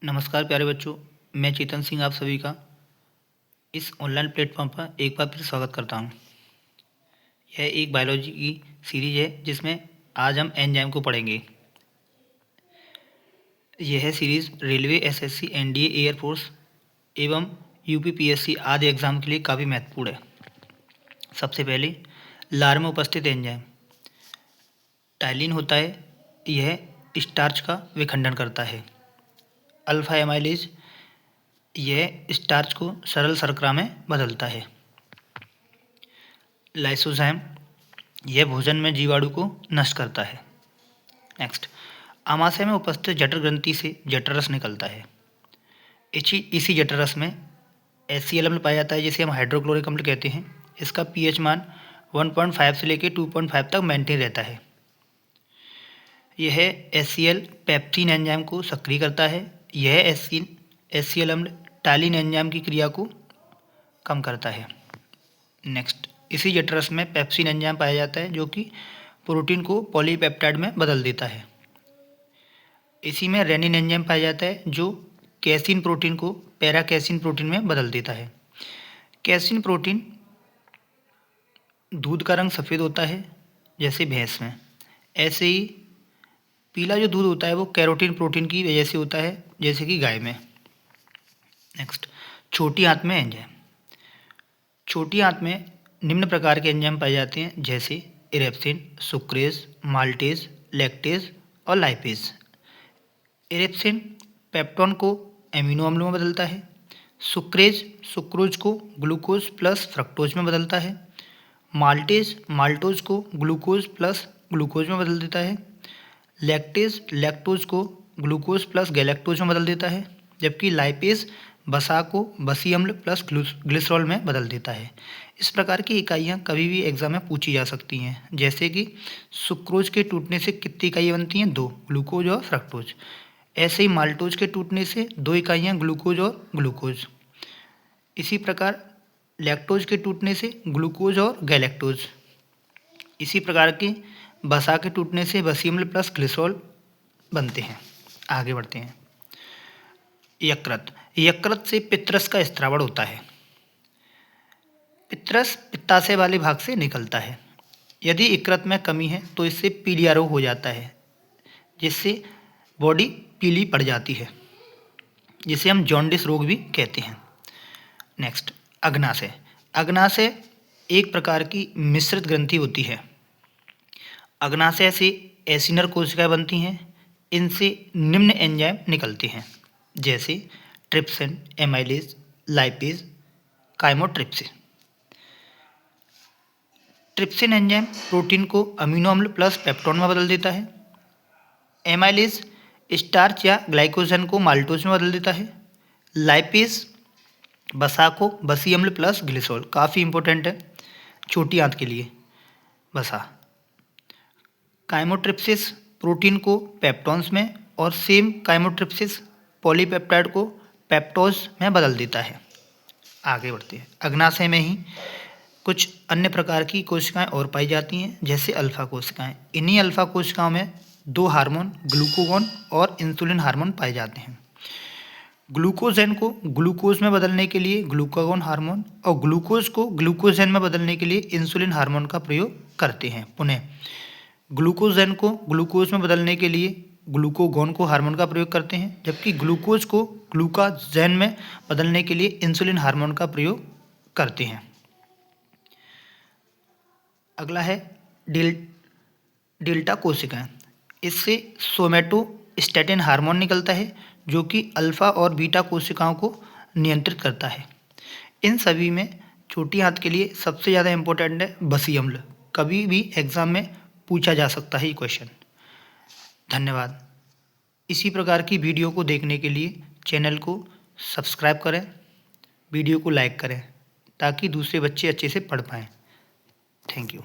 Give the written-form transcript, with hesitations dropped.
नमस्कार प्यारे बच्चों, मैं चेतन सिंह आप सभी का इस ऑनलाइन प्लेटफॉर्म पर एक बार फिर स्वागत करता हूं। यह एक बायोलॉजी की सीरीज है जिसमें आज हम एंजाइम को पढ़ेंगे। यह series railway, SSC, NDA, air force एवं यूपीपीएससी आदि एग्ज़ाम के लिए काफ़ी महत्वपूर्ण है। सबसे पहले लार में उपस्थित एंजाइम टाइलिन होता है। यह स्टार्च का विखंडन करता है। अल्फा एमाइलेज यह स्टार्च को सरल शर्करा में बदलता है। लाइसोजाइम यह भोजन में जीवाणु को नष्ट करता है। नेक्स्ट, आमाशय में उपस्थित जठर ग्रंथि से जठररस निकलता है। इसी जठररस में HCl अम्ल पाया जाता है जिसे हम हाइड्रोक्लोरिक अम्ल कहते हैं। इसका पीएच मान 1.5 से लेकर 2.5 तक मेंटेन रहता है। यह HCl पेप्सिन एंजाइम को सक्रिय करता है। यह HCl अम्ल टाइलिन एंजाइम की क्रिया को कम करता है। नेक्स्ट, इसी जठरस में पेप्सिन एंजाइम पाया जाता है जो कि प्रोटीन को पॉलीपेप्टाइड में बदल देता है। इसी में रेनिन एंजाइम पाया जाता है जो कैसीन प्रोटीन को पैरा कैसीन प्रोटीन में बदल देता है। कैसीन प्रोटीन दूध का रंग सफ़ेद होता है जैसे भैंस में, ऐसे ही पीला जो दूध होता है वो कैरोटीन प्रोटीन की वजह से होता है जैसे कि गाय में। नेक्स्ट, छोटी आंत में एंजाइम। छोटी आंत में निम्न प्रकार के एंजाइम पाए जाते हैं जैसे इरेप्सिन, सुक्रेज, माल्टेज, लैक्टेज और लाइपेज। इरेप्सिन पेप्टोन को एमिनो अम्लों में बदलता है। सुक्रेज सुक्रोज को ग्लूकोज प्लस फ्रक्टोज में बदलता है। माल्टेज माल्टोज को ग्लूकोज प्लस ग्लूकोज में बदल देता है। लैक्टेज लैक्टोज को ग्लूकोज प्लस गैलेक्टोज में बदल देता है। जबकि लाइपेज वसा को वसी अम्ल प्लस ग्लिसरॉल में बदल देता है। इस प्रकार की इकाइयाँ कभी भी एग्जाम में पूछी जा सकती हैं, जैसे कि सुक्रोज के टूटने से कितनी इकाइयाँ बनती हैं? 2, ग्लूकोज और फ्रक्टोज। ऐसे ही माल्टोज के टूटने से 2 इकाइयाँ ग्लूकोज और ग्लूकोज। इसी प्रकार लैक्टोज के टूटने से ग्लूकोज और गैलेक्टोज। इसी प्रकार के वसा के टूटने से वसी अम्ल प्लस ग्लिसरॉल बनते हैं। आगे बढ़ते हैं। यकृत। यकृत से पित्तरस का स्त्रावण होता है। पित्तरस पित्ताशय वाले भाग से निकलता है। यदि यकृत में कमी है तो इससे पीलिया रोग हो जाता है, जिससे बॉडी पीली पड़ जाती है, जिसे हम जॉन्डिस रोग भी कहते हैं। नेक्स्ट, अग्नाशय। अग्नाशय एक प्रकार की मिश्रित ग्रंथि होती है। अग्नाशय से एसिनर कोशिकाएं बनती हैं। इनसे निम्न एंजाइम निकलते हैं जैसे trypsin, amylase, lipase, chymotrypsin. Trypsin enzyme protein को अमीनो अम्ल प्लस पेप्टोन में बदल देता है। एमाइलेज स्टार्च या ग्लाइकोजन को माल्टोज में बदल देता है। लाइपेज वसा को वसी अम्ल प्लस ग्लिसरॉल, काफ़ी इंपॉर्टेंट है छोटी आंत के लिए वसा। काइमोट्रिप्सिस प्रोटीन को पेप्टोन्स में और सेम काइमोट्रिप्सिस पॉलीपेप्टाइड को पेप्टोज में बदल देता है। आगे बढ़ते हैं। अग्नाशय में ही कुछ अन्य प्रकार की कोशिकाएं और पाई जाती हैं जैसे अल्फा कोशिकाएं। इन्हीं अल्फा कोशिकाओं में 2 हार्मोन ग्लूकागोन और इंसुलिन हार्मोन पाए जाते हैं। ग्लूकोजेन को ग्लूकोज में बदलने के लिए ग्लूकागोन हार्मोन और ग्लूकोज को ग्लूकोजेन में बदलने के लिए इंसुलिन हार्मोन का प्रयोग करते हैं। पुनः ग्लूकोजेन को ग्लूकोज में बदलने के लिए ग्लूकागोन को हार्मोन का प्रयोग करते हैं, जबकि ग्लूकोज को ग्लूकाजेन में बदलने के लिए इंसुलिन हार्मोन का प्रयोग करते हैं। अगला है डेल्टा कोशिकाएं। इससे सोमेटोस्टैटिन हार्मोन निकलता है जो कि अल्फा और बीटा कोशिकाओं को नियंत्रित करता है। इन सभी में छोटी आंत के लिए सबसे ज़्यादा इम्पोर्टेंट है वसी अम्ल। कभी भी एग्जाम में पूछा जा सकता है ये क्वेश्चन। धन्यवाद। इसी प्रकार की वीडियो को देखने के लिए चैनल को सब्सक्राइब करें, वीडियो को लाइक करें ताकि दूसरे बच्चे अच्छे से पढ़ पाएँ। Thank you.